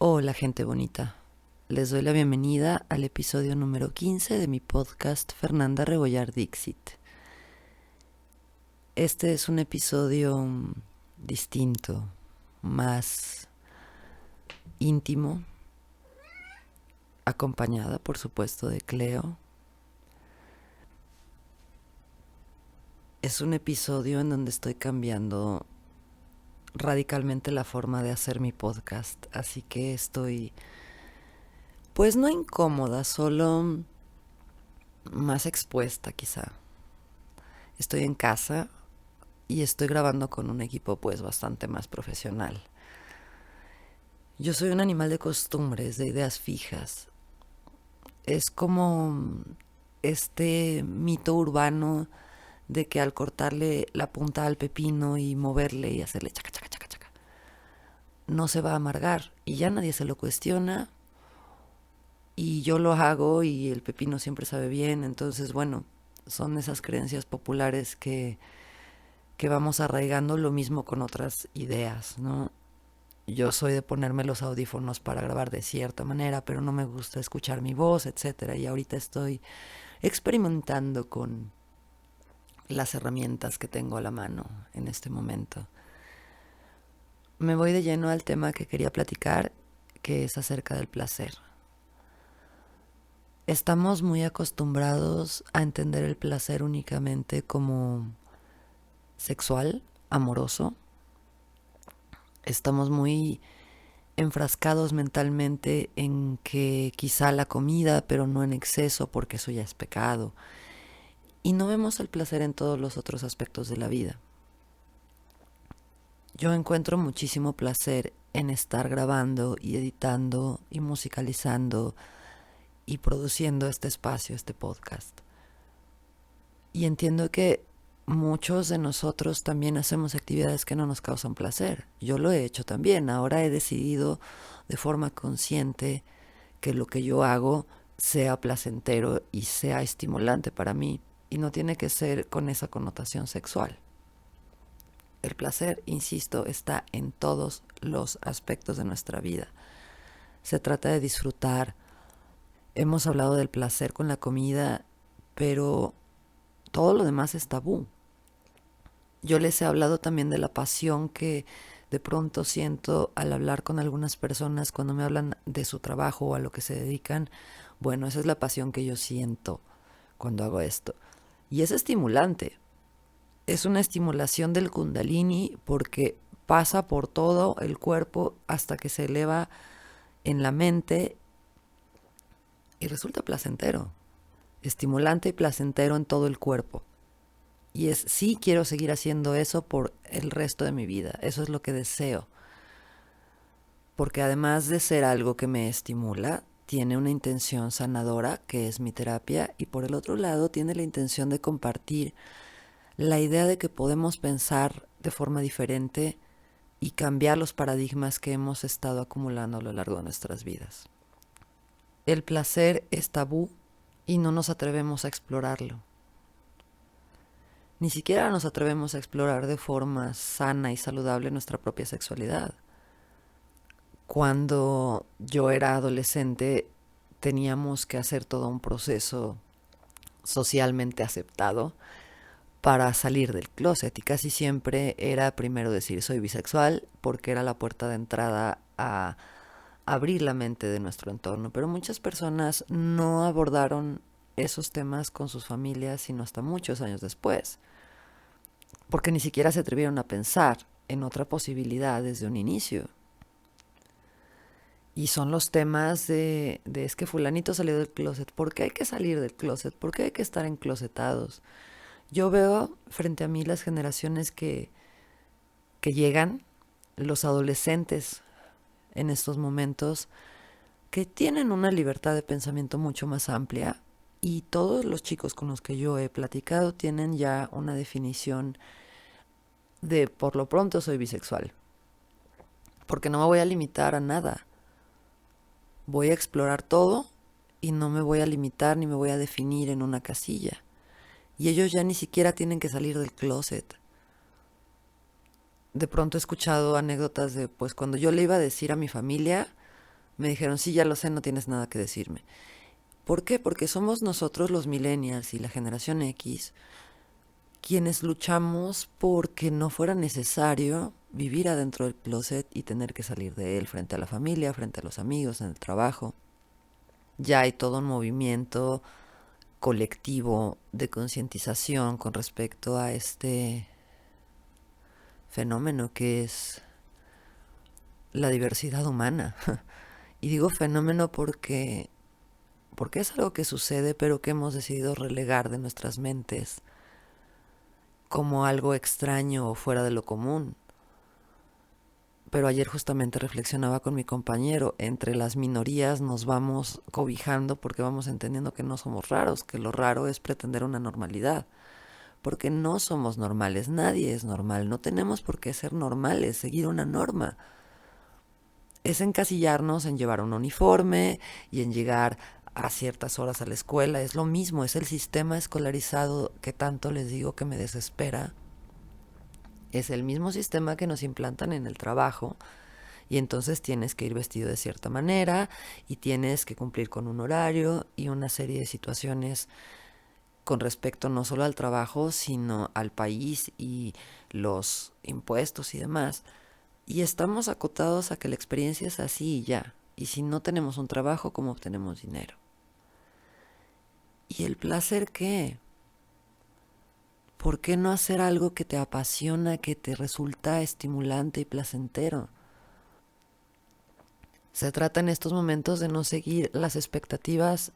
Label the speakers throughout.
Speaker 1: Hola gente bonita, les doy la bienvenida al episodio número 15 de mi podcast Fernanda Rebollar Dixit. Este es un episodio distinto, más íntimo, acompañada por supuesto de Cleo. Es un episodio en donde estoy cambiando radicalmente la forma de hacer mi podcast, así que estoy, pues no incómoda, solo más expuesta quizá. Estoy en casa y estoy grabando con un equipo pues bastante más profesional. Yo soy un animal de costumbres, de ideas fijas. Es como este mito urbano de que al cortarle la punta al pepino y moverle y hacerle chaca, chaca, chaca, chaca, no se va a amargar y ya nadie se lo cuestiona y yo lo hago y el pepino siempre sabe bien. Entonces, bueno, son esas creencias populares que vamos arraigando, lo mismo con otras ideas, ¿no? Yo soy de ponerme los audífonos para grabar de cierta manera, pero no me gusta escuchar mi voz, etcétera. Y ahorita estoy experimentando con las herramientas que tengo a la mano en este momento. Me voy de lleno al tema que quería platicar, que es acerca del placer. Estamos muy acostumbrados a entender el placer únicamente como sexual, amoroso. Estamos muy enfrascados mentalmente en que quizá la comida, pero no en exceso, porque eso ya es pecado. Y no vemos el placer en todos los otros aspectos de la vida. Yo encuentro muchísimo placer en estar grabando y editando y musicalizando y produciendo este espacio, este podcast. Y entiendo que muchos de nosotros también hacemos actividades que no nos causan placer. Yo lo he hecho también. Ahora he decidido de forma consciente que lo que yo hago sea placentero y sea estimulante para mí. Y no tiene que ser con esa connotación sexual. El placer, insisto, está en todos los aspectos de nuestra vida. Se trata de disfrutar. Hemos hablado del placer con la comida, pero todo lo demás es tabú. Yo les he hablado también de la pasión que de pronto siento al hablar con algunas personas cuando me hablan de su trabajo o a lo que se dedican. Bueno, esa es la pasión que yo siento cuando hago esto. Y es estimulante. Es una estimulación del Kundalini porque pasa por todo el cuerpo hasta que se eleva en la mente y resulta placentero. Estimulante y placentero en todo el cuerpo. Y sí quiero seguir haciendo eso por el resto de mi vida. Eso es lo que deseo. Porque además de ser algo que me estimula, tiene una intención sanadora, que es mi terapia, y por el otro lado tiene la intención de compartir la idea de que podemos pensar de forma diferente y cambiar los paradigmas que hemos estado acumulando a lo largo de nuestras vidas. El placer es tabú y no nos atrevemos a explorarlo. Ni siquiera nos atrevemos a explorar de forma sana y saludable nuestra propia sexualidad. Cuando yo era adolescente teníamos que hacer todo un proceso socialmente aceptado para salir del closet y casi siempre era primero decir soy bisexual porque era la puerta de entrada a abrir la mente de nuestro entorno, pero muchas personas no abordaron esos temas con sus familias sino hasta muchos años después, porque ni siquiera se atrevieron a pensar en otra posibilidad desde un inicio. Y son los temas de es que fulanito salió del closet. ¿Por qué hay que salir del closet? ¿Por qué hay que estar enclosetados? Yo veo frente a mí las generaciones que llegan, los adolescentes en estos momentos, que tienen una libertad de pensamiento mucho más amplia y todos los chicos con los que yo he platicado tienen ya una definición de por lo pronto soy bisexual. Porque no me voy a limitar a nada. Voy a explorar todo y no me voy a limitar ni me voy a definir en una casilla. Y ellos ya ni siquiera tienen que salir del closet. De pronto he escuchado anécdotas de, pues cuando yo le iba a decir a mi familia, Me dijeron, sí, ya lo sé, no tienes nada que decirme. ¿Por qué? Porque somos nosotros los millennials y la generación X quienes luchamos porque no fuera necesario vivir adentro del closet y tener que salir de él frente a la familia, frente a los amigos, en el trabajo. Ya hay todo un movimiento colectivo de concientización con respecto a este fenómeno que es la diversidad humana. Y digo fenómeno porque es algo que sucede, pero que hemos decidido relegar de nuestras mentes como algo extraño o fuera de lo común. Pero ayer justamente reflexionaba con mi compañero, entre las minorías nos vamos cobijando porque vamos entendiendo que no somos raros, que lo raro es pretender una normalidad, porque no somos normales, nadie es normal, no tenemos por qué ser normales, seguir una norma. Es encasillarnos en llevar un uniforme y en llegar a ciertas horas a la escuela, es lo mismo, es el sistema escolarizado que tanto les digo que me desespera. Es el mismo sistema que nos implantan en el trabajo y entonces tienes que ir vestido de cierta manera y tienes que cumplir con un horario y una serie de situaciones con respecto no solo al trabajo, sino al país y los impuestos y demás. Y estamos acotados a que la experiencia es así y ya. Y si no tenemos un trabajo, ¿cómo obtenemos dinero? ¿Y el placer qué? ¿Por qué no hacer algo que te apasiona, que te resulta estimulante y placentero? Se trata en estos momentos de no seguir las expectativas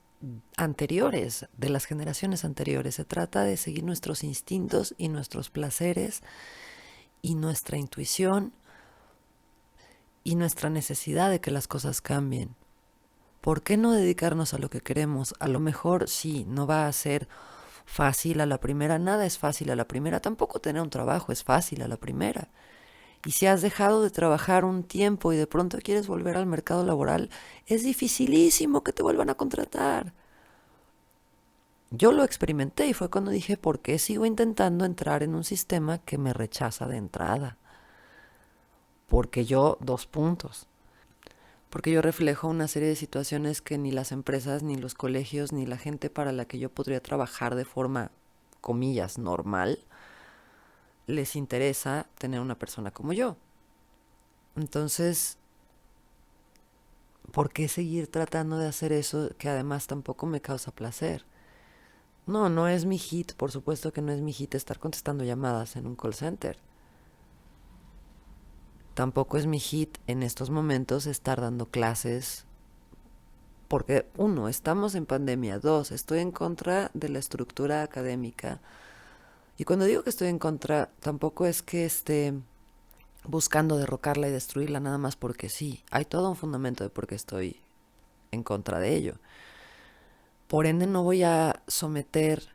Speaker 1: anteriores, de las generaciones anteriores. Se trata de seguir nuestros instintos y nuestros placeres y nuestra intuición y nuestra necesidad de que las cosas cambien. ¿Por qué no dedicarnos a lo que queremos? A lo mejor sí, no va a ser fácil a la primera, nada es fácil a la primera, tampoco tener un trabajo es fácil a la primera. Y si has dejado de trabajar un tiempo y de pronto quieres volver al mercado laboral, es dificilísimo que te vuelvan a contratar. Yo lo experimenté y fue cuando dije, ¿por qué sigo intentando entrar en un sistema que me rechaza de entrada? Porque yo, dos puntos. Porque yo reflejo una serie de situaciones que ni las empresas, ni los colegios, ni la gente para la que yo podría trabajar de forma, comillas, normal, les interesa tener una persona como yo. Entonces, ¿por qué seguir tratando de hacer eso que además tampoco me causa placer? No, no es mi hit, por supuesto que no es mi hit estar contestando llamadas en un call center. Tampoco es mi hit en estos momentos estar dando clases porque, uno, estamos en pandemia, dos, estoy en contra de la estructura académica. Y cuando digo que estoy en contra, tampoco es que esté buscando derrocarla y destruirla nada más porque sí. Hay todo un fundamento de por qué estoy en contra de ello. Por ende, no voy a someter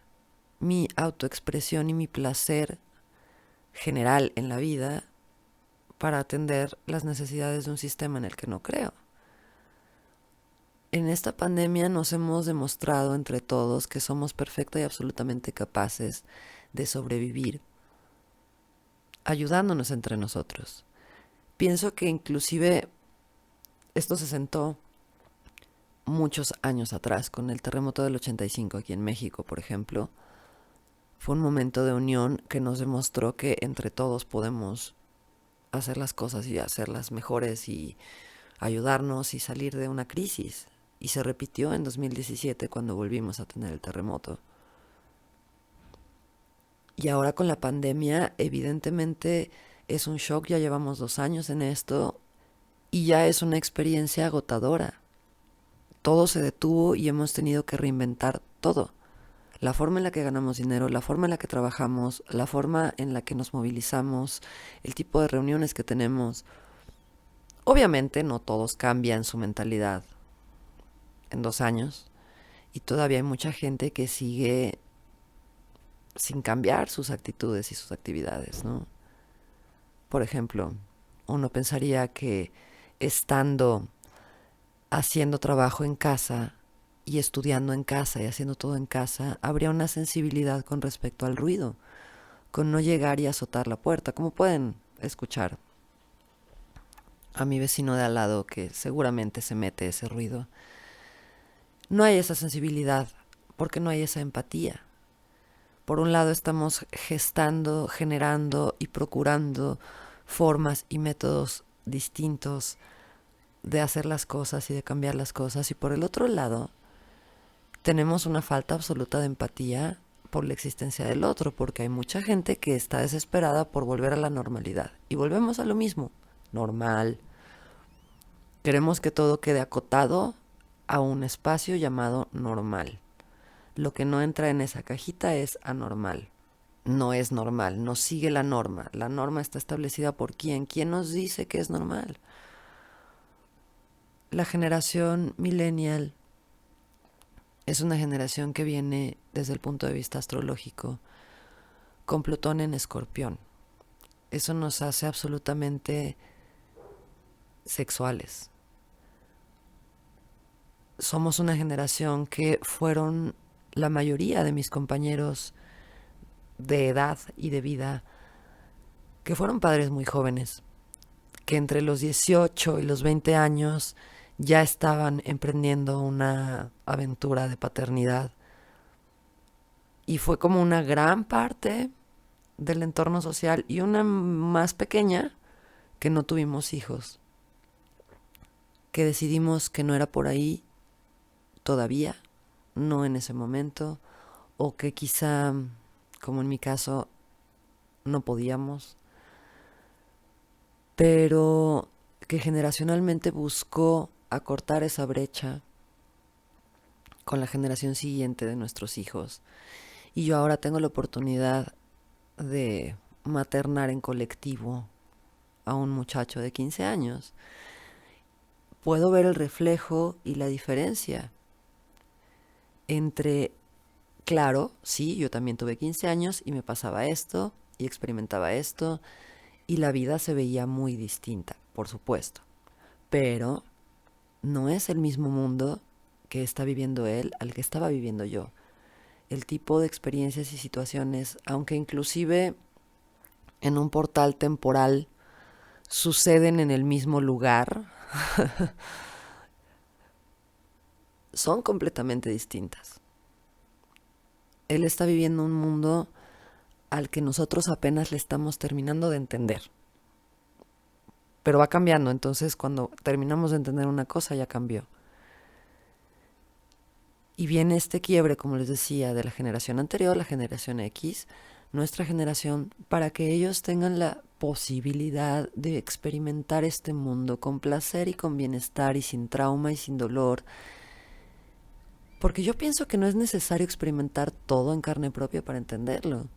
Speaker 1: mi autoexpresión y mi placer general en la vida para atender las necesidades de un sistema en el que no creo. En esta pandemia nos hemos demostrado entre todos que somos perfecta y absolutamente capaces de sobrevivir, ayudándonos entre nosotros. Pienso que inclusive esto se sentó muchos años atrás, con el terremoto del 85 aquí en México, por ejemplo. Fue un momento de unión que nos demostró que entre todos podemos hacer las cosas y hacerlas mejores y ayudarnos y salir de una crisis. Y se repitió en 2017 cuando volvimos a tener el terremoto. Y ahora con la pandemia, evidentemente es un shock, ya llevamos 2 años en esto y ya es una experiencia agotadora. Todo se detuvo y hemos tenido que reinventar todo. La forma en la que ganamos dinero, la forma en la que trabajamos, la forma en la que nos movilizamos, el tipo de reuniones que tenemos. Obviamente no todos cambian su mentalidad en 2 años y todavía hay mucha gente que sigue sin cambiar sus actitudes y sus actividades, ¿no? Por ejemplo, uno pensaría que estando haciendo trabajo en casa y estudiando en casa y haciendo todo en casa, habría una sensibilidad con respecto al ruido, con no llegar y azotar la puerta, como pueden escuchar. a mi vecino de al lado que seguramente se mete ese ruido. No hay esa sensibilidad porque no hay esa empatía. Por un lado estamos gestando, generando y procurando formas y métodos distintos de hacer las cosas y de cambiar las cosas, y por el otro lado tenemos una falta absoluta de empatía por la existencia del otro, porque hay mucha gente que está desesperada por volver a la normalidad. Y volvemos a lo mismo, normal. Queremos que todo quede acotado a un espacio llamado normal. Lo que no entra en esa cajita es anormal. No es normal, no sigue la norma. La norma está establecida por quién. ¿Quién nos dice que es normal? La generación millennial es una generación que viene desde el punto de vista astrológico con Plutón en Escorpión. Eso nos hace absolutamente sexuales. Somos una generación que fueron la mayoría de mis compañeros de edad y de vida, que fueron padres muy jóvenes, que entre los 18 y los 20 años ya estaban emprendiendo una aventura de paternidad. Y fue como una gran parte del entorno social y una más pequeña que no tuvimos hijos, que decidimos que no era por ahí todavía, no en ese momento, o que quizá, como en mi caso, no podíamos, pero que generacionalmente buscó acortar esa brecha con la generación siguiente de nuestros hijos. Y yo ahora tengo la oportunidad de maternar en colectivo a un muchacho de 15 años. Puedo ver el reflejo y la diferencia entre, claro, sí, yo también tuve 15 años y me pasaba esto y experimentaba esto y la vida se veía muy distinta, por supuesto. Pero no es el mismo mundo que está viviendo él al que estaba viviendo yo. El tipo de experiencias y situaciones, aunque inclusive en un portal temporal suceden en el mismo lugar, son completamente distintas. Él está viviendo un mundo al que nosotros apenas le estamos terminando de entender. Pero va cambiando, entonces cuando terminamos de entender una cosa ya cambió. Y viene este quiebre, como les decía, de la generación anterior, la generación X, nuestra generación, para que ellos tengan la posibilidad de experimentar este mundo con placer y con bienestar y sin trauma y sin dolor. Porque yo pienso que no es necesario experimentar todo en carne propia para entenderlo.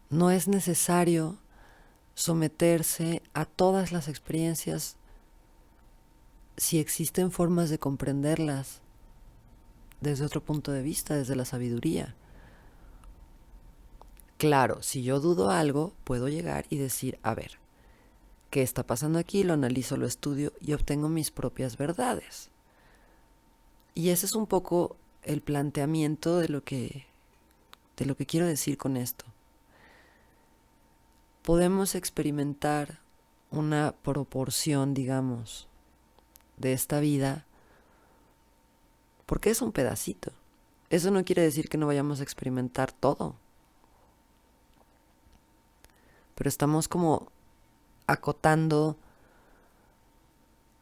Speaker 1: No es necesario someterse a todas las experiencias si existen formas de comprenderlas desde otro punto de vista, desde la sabiduría. Claro, si yo dudo algo, puedo llegar y decir, a ver, ¿qué está pasando aquí? Lo analizo, lo estudio y obtengo mis propias verdades. Y ese es un poco el planteamiento de lo que quiero decir con esto. Podemos experimentar una proporción, digamos, de esta vida porque es un pedacito. Eso no quiere decir que no vayamos a experimentar todo. Pero estamos como acotando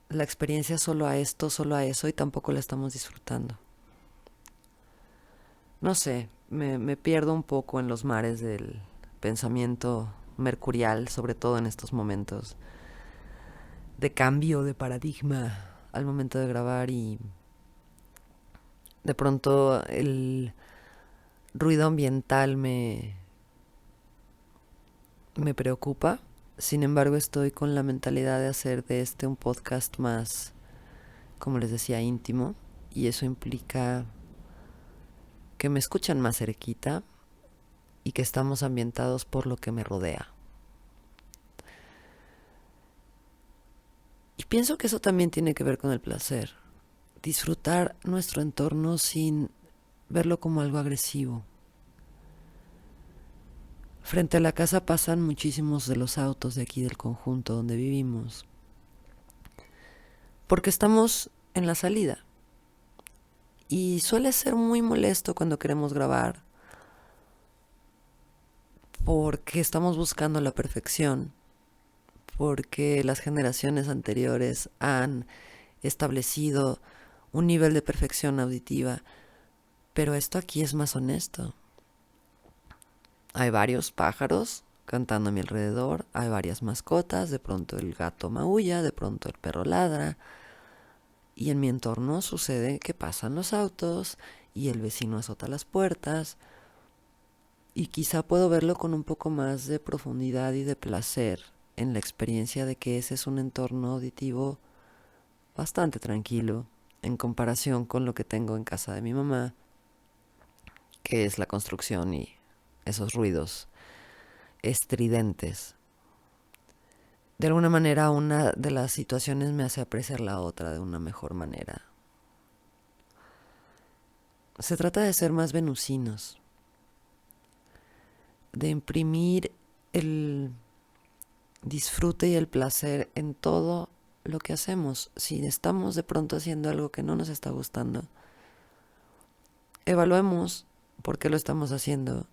Speaker 1: la experiencia solo a esto, solo a eso, y tampoco la estamos disfrutando. No sé, me pierdo un poco en los mares del pensamiento mercurial, sobre todo en estos momentos de cambio de paradigma al momento de grabar, y de pronto el ruido ambiental me preocupa. Sin embargo, estoy con la mentalidad de hacer de este un podcast más, como les decía, íntimo, y eso implica que me escuchan más cerquita y que estamos ambientados por lo que me rodea. Y pienso que eso también tiene que ver con el placer. Disfrutar nuestro entorno sin verlo como algo agresivo. Frente a la casa pasan muchísimos de los autos de aquí del conjunto donde vivimos, porque estamos en la salida. Y suele ser muy molesto cuando queremos grabar, porque estamos buscando la perfección, porque las generaciones anteriores han establecido un nivel de perfección auditiva, pero esto aquí es más honesto. Hay varios pájaros cantando a mi alrededor, hay varias mascotas, de pronto el gato maulla, de pronto el perro ladra, y en mi entorno sucede que pasan los autos y el vecino azota las puertas, y quizá puedo verlo con un poco más de profundidad y de placer en la experiencia de que ese es un entorno auditivo bastante tranquilo en comparación con lo que tengo en casa de mi mamá, que es la construcción y esos ruidos estridentes. De alguna manera, una de las situaciones me hace apreciar la otra de una mejor manera. Se trata de ser más venusinos, de imprimir el disfrute y el placer en todo lo que hacemos. Si estamos de pronto haciendo algo que no nos está gustando, evaluemos por qué lo estamos haciendo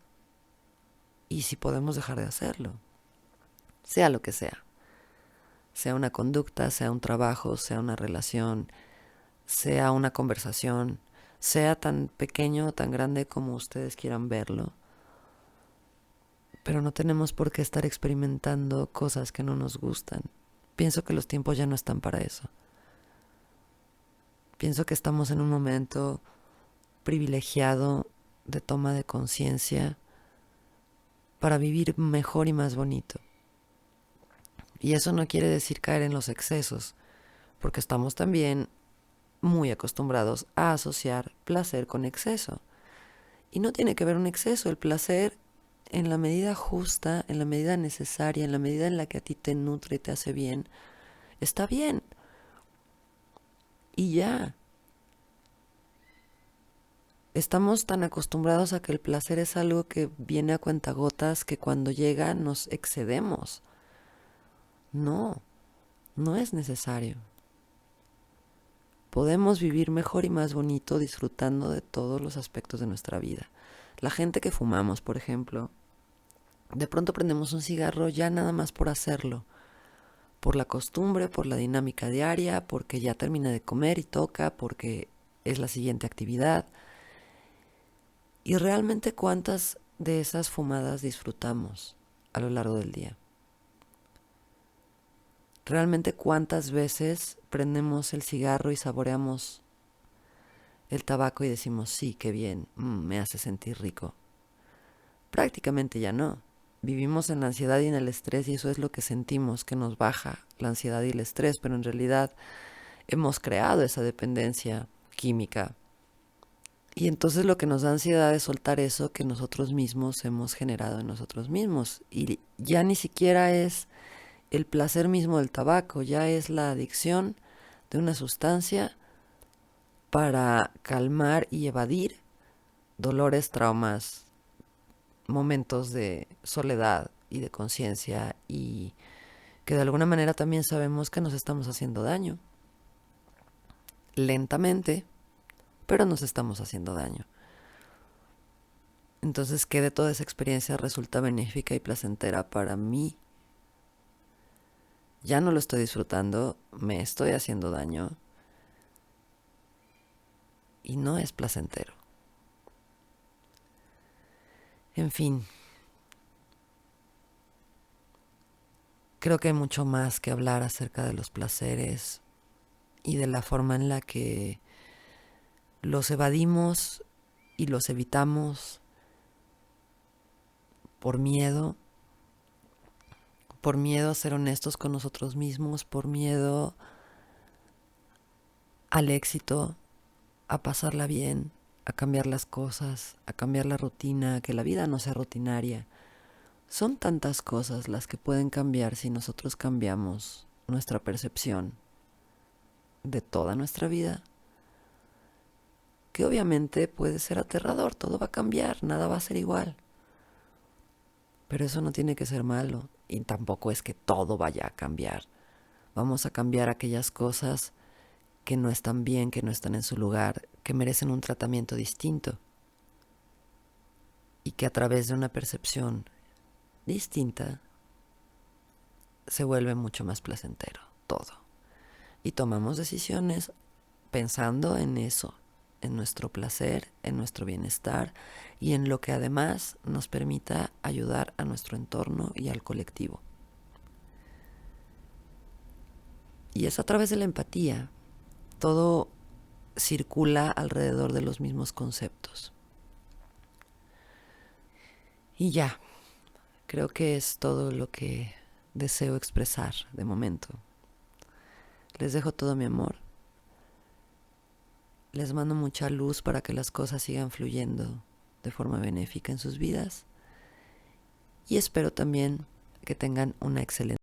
Speaker 1: y si podemos dejar de hacerlo, sea lo que sea. Sea una conducta, sea un trabajo, sea una relación, sea una conversación, sea tan pequeño o tan grande como ustedes quieran verlo. Pero no tenemos por qué estar experimentando cosas que no nos gustan. Pienso que los tiempos ya no están para eso. Pienso que estamos en un momento privilegiado de toma de conciencia para vivir mejor y más bonito. Y eso no quiere decir caer en los excesos, porque estamos también muy acostumbrados a asociar placer con exceso. Y no tiene que haber un exceso. El placer, en la medida justa, en la medida necesaria, en la medida en la que a ti te nutre y te hace bien, está bien. Y ya. Estamos tan acostumbrados a que el placer es algo que viene a cuentagotas que cuando llega nos excedemos. No, no es necesario. Podemos vivir mejor y más bonito disfrutando de todos los aspectos de nuestra vida. La gente que fumamos, por ejemplo, de pronto prendemos un cigarro ya nada más por hacerlo, por la costumbre, por la dinámica diaria, porque ya termina de comer y toca, porque es la siguiente actividad. Y realmente, ¿cuántas de esas fumadas disfrutamos a lo largo del día? Realmente, ¿cuántas veces prendemos el cigarro y saboreamos el tabaco y decimos, sí, qué bien, me hace sentir rico? Prácticamente ya no. Vivimos en la ansiedad y en el estrés y eso es lo que sentimos, que nos baja la ansiedad y el estrés, pero en realidad hemos creado esa dependencia química. Y entonces lo que nos da ansiedad es soltar eso que nosotros mismos hemos generado en nosotros mismos. Y ya ni siquiera es el placer mismo del tabaco, ya es la adicción de una sustancia para calmar y evadir dolores, traumas, momentos de soledad y de conciencia, y que de alguna manera también sabemos que nos estamos haciendo daño. Lentamente, pero nos estamos haciendo daño. Entonces, ¿qué de toda esa experiencia resulta benéfica y placentera para mí? Ya no lo estoy disfrutando, me estoy haciendo daño y no es placentero. En fin, creo que hay mucho más que hablar acerca de los placeres y de la forma en la que los evadimos y los evitamos por miedo a ser honestos con nosotros mismos, por miedo al éxito, a pasarla bien, a cambiar las cosas, a cambiar la rutina, a que la vida no sea rutinaria. Son tantas cosas las que pueden cambiar si nosotros cambiamos nuestra percepción de toda nuestra vida, que obviamente puede ser aterrador, todo va a cambiar, nada va a ser igual. Pero eso no tiene que ser malo y tampoco es que todo vaya a cambiar. Vamos a cambiar aquellas cosas que no están bien, que no están en su lugar, que merecen un tratamiento distinto y que a través de una percepción distinta se vuelve mucho más placentero todo. Y tomamos decisiones pensando en eso, en nuestro placer, en nuestro bienestar y en lo que además nos permita ayudar a nuestro entorno y al colectivo. Y es a través de la empatía. Todo circula alrededor de los mismos conceptos. Y ya, creo que es todo lo que deseo expresar de momento. Les dejo todo mi amor. Les mando mucha luz para que las cosas sigan fluyendo de forma benéfica en sus vidas. Y espero también que tengan una excelente